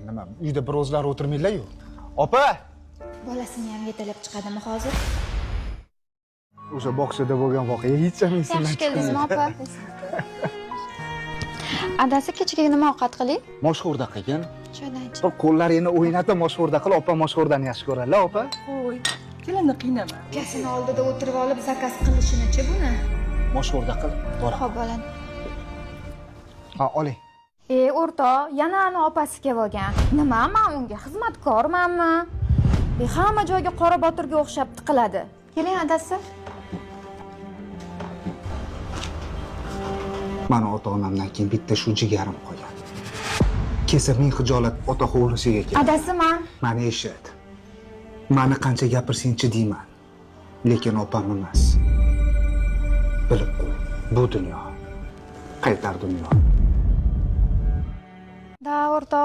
Nima, uyda bir o'zlari o'tirmaylar-yu. Opa, Bolasini ham yetalab chiqadimi hozir? o'sha bog'chada bo'lgan voqea hech ham esimdan Yaxshi keldingizmi chiqmaydi. opa? Adasi kechaga nima ovqat qiling? Moshxo'rda qilgin. Choydan iching. Bir qo'llaringni o'ynatib moshxo'rda qil, opa moshxo'rdani yaxshi ko'radilar, opa. Qo'y, kelinni qiynama. Ukasini oldida o'tirib olib zakaz qilishini-chi buni? Moshxo'rda qil, bora. Xo'p, bolam. Ha, oling. O'rtoq, yana ani opasi kelib olgan. Nima, men unga xizmatkormanmi? Hamma joyga qora botirga o'xshab tiqiladi. Keling, adasi. Mani ota-onamdan keyin bitta shu jigarim qolgan. Kelsa ming xijolat ota hovlisiga keladi. Adasi, men Mani eshit. Mani qancha gapirsang-chi deyman. Lekin opam emas. Bilib qo'y, bu dunyo qaytar dunyo. da o'rtoq